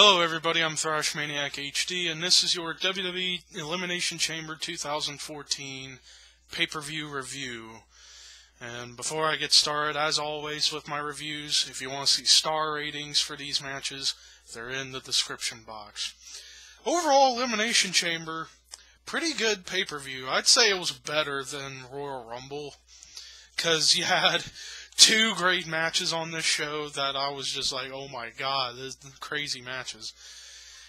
Hello everybody, I'm Thrash Maniac HD, and this is your WWE Elimination Chamber 2014 pay-per-view review. And before I get started, as always with my reviews, if you want to see star ratings for these matches, they're in the description box. Overall, Elimination Chamber, pretty good pay-per-view. I'd say it was better than Royal Rumble, because you had two great matches on this show that I was just like, oh my god, this crazy matches.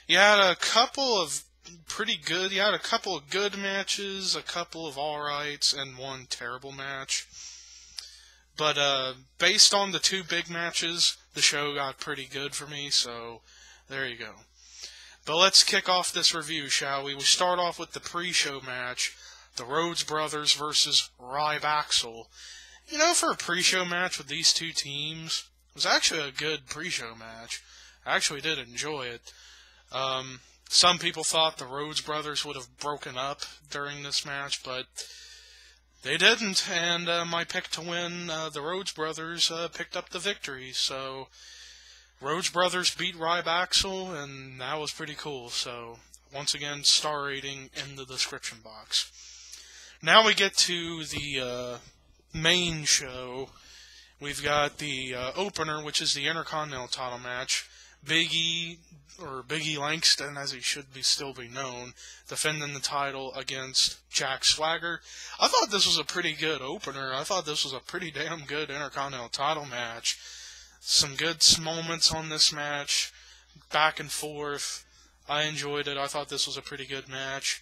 You had a couple of pretty good, you had a couple of good matches, a couple of alrights, and one terrible match. But based on the two big matches, the show got pretty good for me, so there you go. But let's kick off this review, shall we? We start off with the pre-show match, the Rhodes brothers versus Rybaxel. You know, for a pre-show match with these two teams, it was actually a good pre-show match. I actually did enjoy it. Some people thought the Rhodes brothers would have broken up during this match, but they didn't, and my pick to win, the Rhodes brothers, picked up the victory. So, Rhodes brothers beat Rybaxel, and that was pretty cool. So, once again, star rating in the description box. Now we get to the main show. We've got the opener, which is the Intercontinental title match. Biggie Langston, as he should still be known, defending the title against Jack Swagger. I thought this was a pretty good opener. I thought this was a pretty damn good Intercontinental title match. Some good moments on this match, back and forth. I enjoyed it. I thought this was a pretty good match.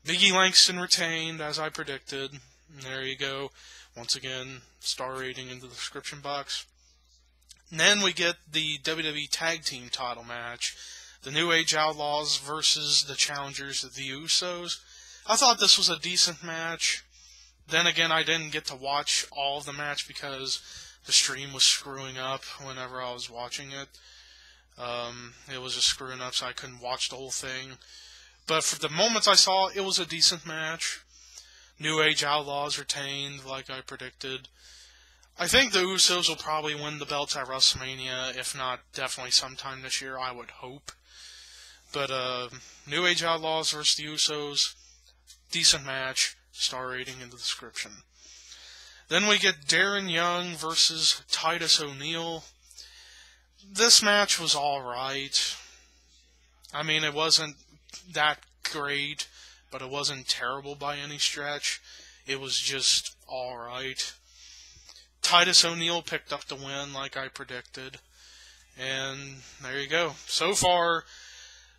Biggie Langston retained, as I predicted. And there you go. Once again, star rating in the description box. And then we get the WWE Tag Team title match. The New Age Outlaws versus the challengers, the Usos. I thought this was a decent match. Then again, I didn't get to watch all of the match because the stream was screwing up whenever I was watching it. It was just screwing up, so I couldn't watch the whole thing. But for the moments I saw, it was a decent match. New Age Outlaws retained, like I predicted. I think the Usos will probably win the belts at WrestleMania, if not definitely sometime this year, I would hope. But New Age Outlaws versus the Usos, decent match, star rating in the description. Then we get Darren Young versus Titus O'Neil. This match was alright. I mean, it wasn't that great, but it wasn't terrible by any stretch. It was just alright. Titus O'Neil picked up the win like I predicted. And there you go. So far,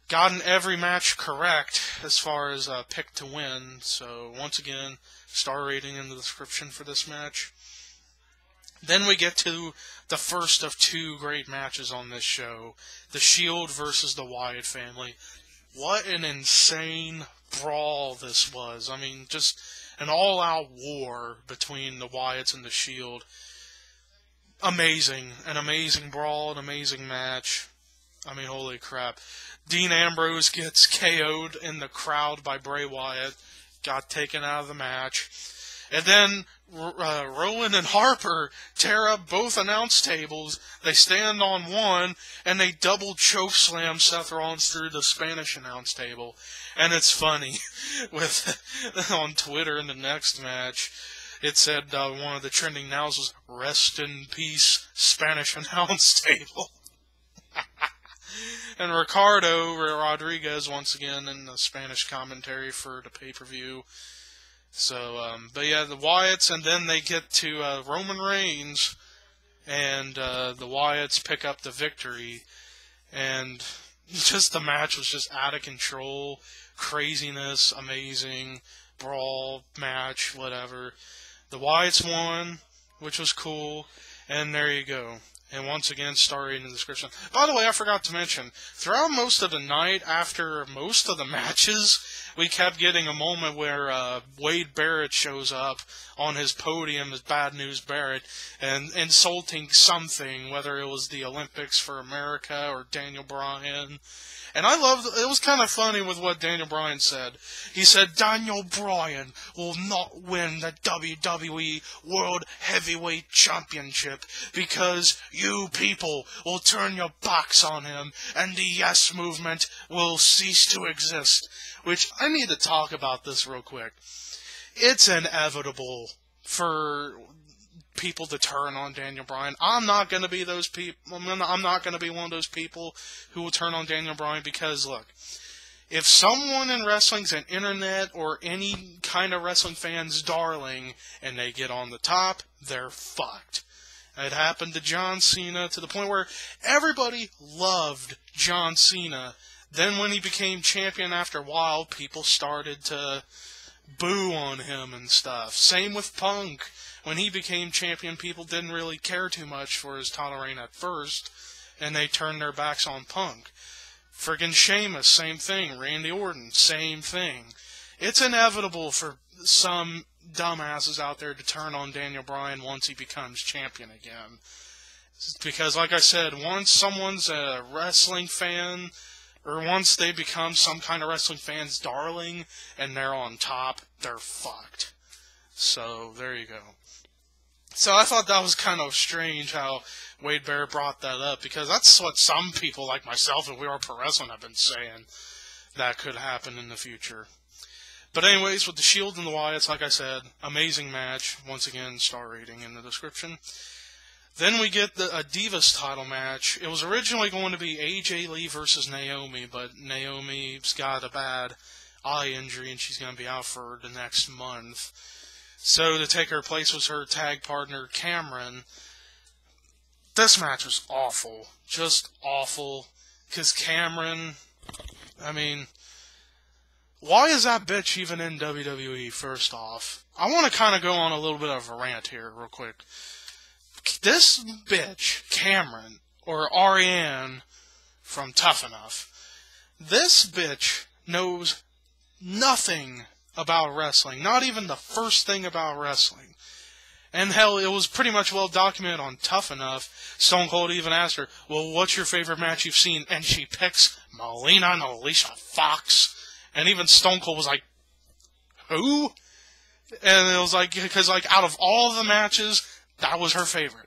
gotten every match correct as far as pick to win. So once again, star rating in the description for this match. Then we get to the first of two great matches on this show. The Shield versus the Wyatt family. What an insane brawl this was. I mean, just an all-out war between the Wyatts and the Shield. Amazing. An amazing brawl, an amazing match. I mean, holy crap. Dean Ambrose gets KO'd in the crowd by Bray Wyatt. Got taken out of the match. And then Rowan and Harper tear up both announce tables. They stand on one, and they double chokeslam Seth Rollins through the Spanish announce table. And it's funny, with on Twitter in the next match, it said one of the trending nows was, "Rest in peace, Spanish announce table." And Ricardo Rodriguez, once again, in the Spanish commentary for the pay-per-view. So, but yeah, the Wyatts, and then they get to Roman Reigns, and the Wyatts pick up the victory, and just the match was just out of control, craziness, amazing, brawl, match, whatever. The Wyatts won, which was cool, and there you go. And once again, star rating in the description. By the way, I forgot to mention, throughout most of the night, after most of the matches, we kept getting a moment where Wade Barrett shows up on his podium as Bad News Barrett and insulting something, whether it was the Olympics for America or Daniel Bryan. And I loved, it was kind of funny with what Daniel Bryan said. He said, Daniel Bryan will not win the WWE World Heavyweight Championship because you people will turn your backs on him, and the yes movement will cease to exist. Which, I need to talk about this real quick. It's inevitable for people to turn on Daniel Bryan. I'm not going to be those people. I'm not going to be one of those people who will turn on Daniel Bryan, because, look, if someone in wrestling's an internet or any kind of wrestling fan's darling and they get on the top, they're fucked. It happened to John Cena to the point where everybody loved John Cena. Then when he became champion after a while, people started to boo on him and stuff. Same with Punk. When he became champion, people didn't really care too much for his title reign at first, and they turned their backs on Punk. Friggin' Sheamus, same thing. Randy Orton, same thing. It's inevitable for some dumbasses out there to turn on Daniel Bryan once he becomes champion again. Because, like I said, once someone's a wrestling fan, or once they become some kind of wrestling fan's darling, and they're on top, they're fucked. So, there you go. So I thought that was kind of strange how Wade Barrett brought that up, because that's what some people like myself and We Are Pro Wrestling have been saying that could happen in the future. But anyways, with the Shield and the Wyatts, like I said, amazing match. Once again, star rating in the description. Then we get a Divas title match. It was originally going to be AJ Lee versus Naomi, but Naomi's got a bad eye injury and she's going to be out for the next month. So to take her place was her tag partner, Cameron. This match was awful. Just awful. Because Cameron, I mean, why is that bitch even in WWE, first off? I want to kind of go on a little bit of a rant here real quick. This bitch, Cameron, or Ariane from Tough Enough, this bitch knows nothing about wrestling. Not even the first thing about wrestling. And hell, it was pretty much well documented on Tough Enough. Stone Cold even asked her, well, what's your favorite match you've seen? And she picks Melina and Alicia Fox. And even Stone Cold was like, who? And it was like, because like out of all the matches, that was her favorite.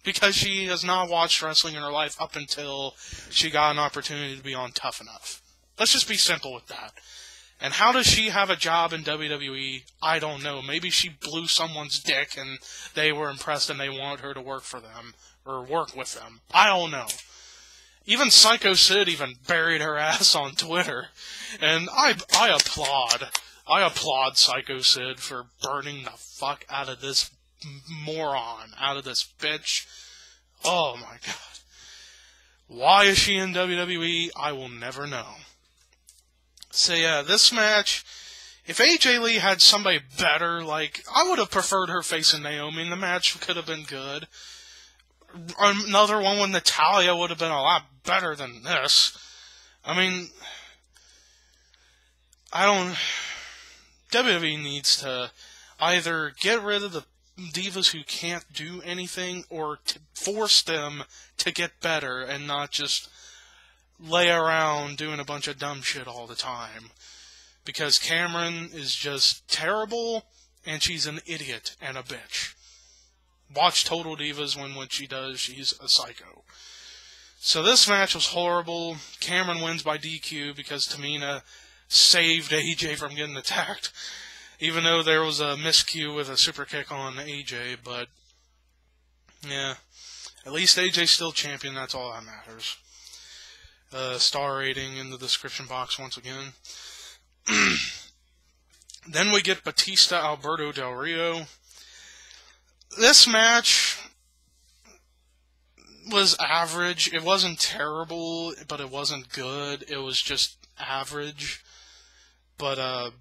Because she has not watched wrestling in her life up until she got an opportunity to be on Tough Enough. Let's just be simple with that. And how does she have a job in WWE? I don't know. Maybe she blew someone's dick and they were impressed and they wanted her to work for them. Or work with them. I don't know. Even Psycho Sid even buried her ass on Twitter. And I applaud. I applaud Psycho Sid for burning the fuck out of this moron. Out of this bitch. Oh my god. Why is she in WWE? I will never know. So yeah, this match, if AJ Lee had somebody better, like, I would have preferred her facing Naomi, and the match could have been good. Another one with Natalya would have been a lot better than this. I mean, WWE needs to either get rid of the divas who can't do anything, or to force them to get better and not just lay around doing a bunch of dumb shit all the time. Because Cameron is just terrible, and she's an idiot and a bitch. Watch Total Divas when what she does, she's a psycho. So this match was horrible. Cameron wins by DQ because Tamina saved AJ from getting attacked. Even though there was a miscue with a super kick on AJ, but yeah. At least AJ's still champion, that's all that matters. Star rating in the description box once again. Then we get Batista, Alberto Del Rio. This match was average. It wasn't terrible, but it wasn't good. It was just average. But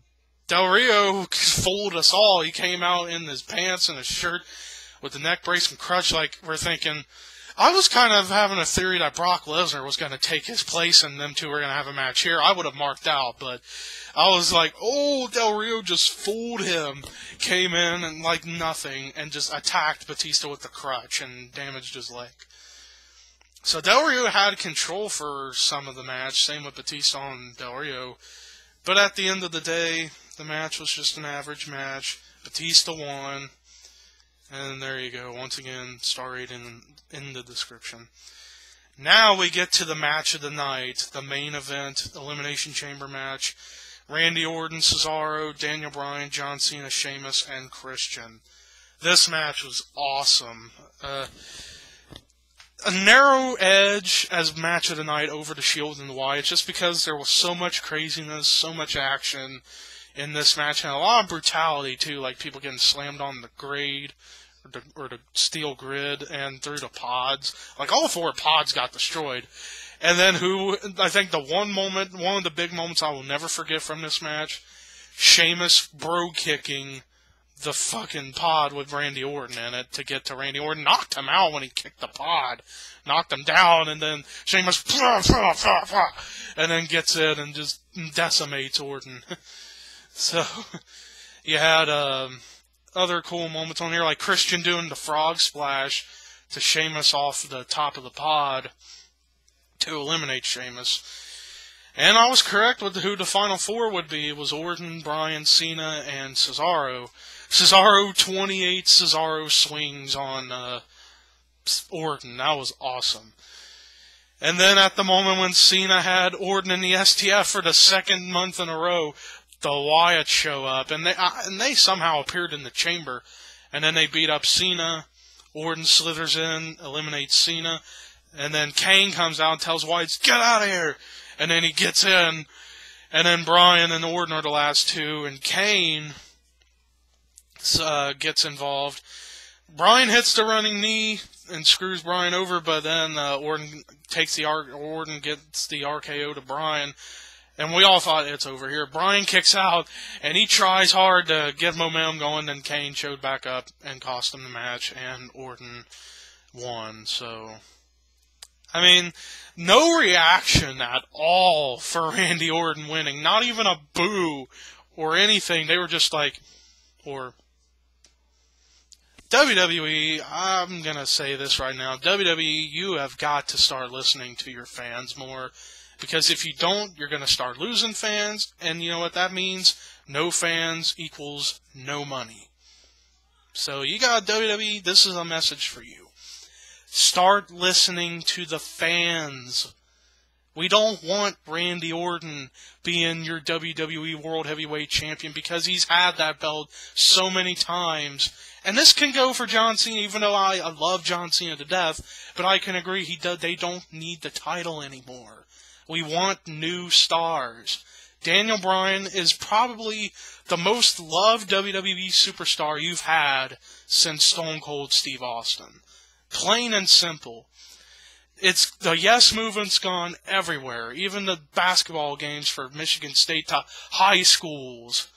Del Rio fooled us all. He came out in his pants and his shirt with the neck brace and crutch, like we're thinking. I was kind of having a theory that Brock Lesnar was going to take his place and them two were going to have a match here. I would have marked out, but I was like, oh, Del Rio just fooled him. Came in and like nothing and just attacked Batista with the crutch and damaged his leg. So Del Rio had control for some of the match. Same with Batista and Del Rio. But at the end of the day, the match was just an average match. Batista won. And there you go. Once again, star rating in the description. Now we get to the match of the night, the main event, Elimination Chamber match. Randy Orton, Cesaro, Daniel Bryan, John Cena, Sheamus, and Christian. This match was awesome. A narrow edge as match of the night over the Shield and the Wyatt, just because there was so much craziness, so much action in this match, and a lot of brutality too, like people getting slammed on the grade, or the steel grid, and through the pods. Like, all 4 pods got destroyed. And then I think one of the big moments I will never forget from this match, Sheamus bro-kicking the fucking pod with Randy Orton in it to get to Randy Orton. Knocked him out when he kicked the pod. Knocked him down, and then Sheamus and then gets in and just decimates Orton. So, you had other cool moments on here, like Christian doing the frog splash to Sheamus off the top of the pod to eliminate Sheamus. And I was correct with who the final 4 would be. It was Orton, Bryan, Cena, and Cesaro. Cesaro 28 Cesaro swings on Orton. That was awesome. And then at the moment when Cena had Orton in the STF for the 2nd month in a row, the Wyatt show up, and they somehow appeared in the chamber, and then they beat up Cena. Orton slithers in, eliminates Cena, and then Kane comes out and tells Wyatt, "Get out of here!" And then he gets in, and then Bryan and Orton are the last 2, and Kane gets involved. Bryan hits the running knee and screws Bryan over, but then Orton gets the RKO to Bryan. And we all thought it's over here. Bryan kicks out, and he tries hard to get momentum going, then Kane showed back up and cost him the match, and Orton won. So, I mean, no reaction at all for Randy Orton winning. Not even a boo or anything. They were just like, or WWE, I'm going to say this right now. WWE, you have got to start listening to your fans more. Because if you don't, you're going to start losing fans, and you know what that means? No fans equals no money. So you got WWE, this is a message for you. Start listening to the fans. We don't want Randy Orton being your WWE World Heavyweight Champion because he's had that belt so many times. And this can go for John Cena, even though I love John Cena to death, but I can agree they don't need the title anymore. We want new stars. Daniel Bryan is probably the most loved WWE superstar you've had since Stone Cold Steve Austin. Plain and simple. The yes movement's gone everywhere. Even the basketball games for Michigan State to high schools.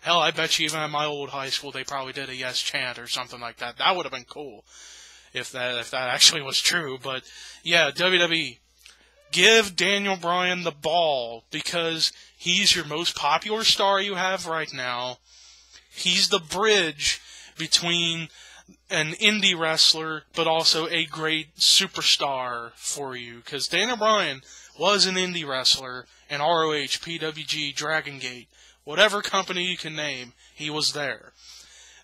Hell, I bet you even at my old high school they probably did a yes chant or something like that. That would have been cool if that actually was true. But yeah, WWE. Give Daniel Bryan the ball because he's your most popular star you have right now. He's the bridge between an indie wrestler but also a great superstar for you. Because Daniel Bryan was an indie wrestler in ROH, PWG, Dragon Gate, whatever company you can name, he was there.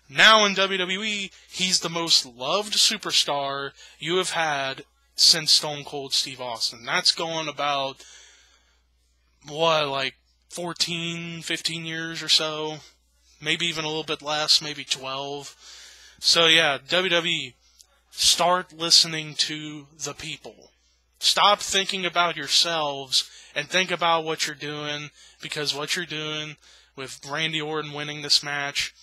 Now in WWE, he's the most loved superstar you have had since Stone Cold Steve Austin. That's going about, like 14, 15 years or so. Maybe even a little bit less, maybe 12. So yeah, WWE, start listening to the people. Stop thinking about yourselves and think about what you're doing, because what you're doing with Randy Orton winning this match,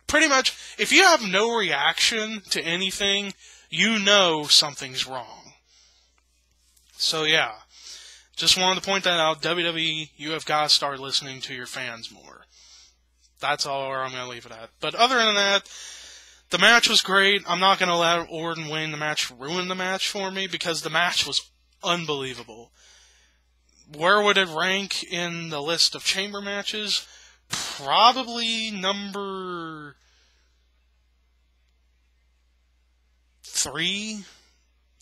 pretty much, if you have no reaction to anything, you know something's wrong. So yeah, just wanted to point that out. WWE, you have got to start listening to your fans more. That's all where I'm going to leave it at. But other than that, the match was great. I'm not going to let Orton win the match ruin the match for me, because the match was unbelievable. Where would it rank in the list of chamber matches? Probably number 3.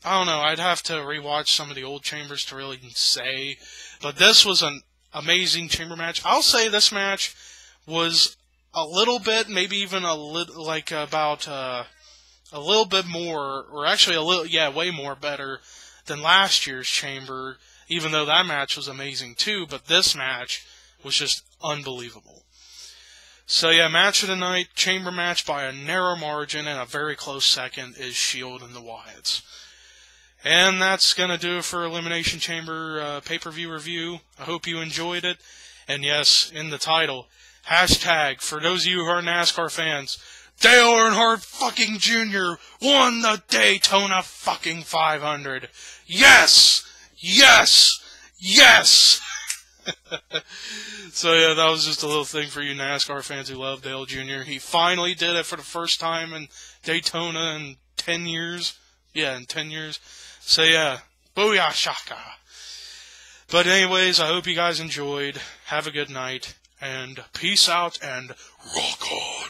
I don't know. I'd have to rewatch some of the old chambers to really say. But this was an amazing chamber match. I'll say this match was a little bit, maybe even a little, like about a little bit more, or actually a little, yeah, way more better than last year's Chamber, even though that match was amazing too, but this match was just unbelievable. So yeah, match of the night, Chamber match by a narrow margin, and a very close second is Shield and the Wyatts. And that's going to do it for Elimination Chamber pay-per-view review. I hope you enjoyed it. And yes, in the title, hashtag, for those of you who are NASCAR fans, Dale Earnhardt fucking Jr. won the Daytona fucking 500. Yes! Yes! Yes! So yeah, that was just a little thing for you NASCAR fans who love Dale Jr. He finally did it for the first time in Daytona in 10 years. Yeah, in 10 years. So yeah, booyah shaka. But anyways, I hope you guys enjoyed. Have a good night, and peace out, and rock on.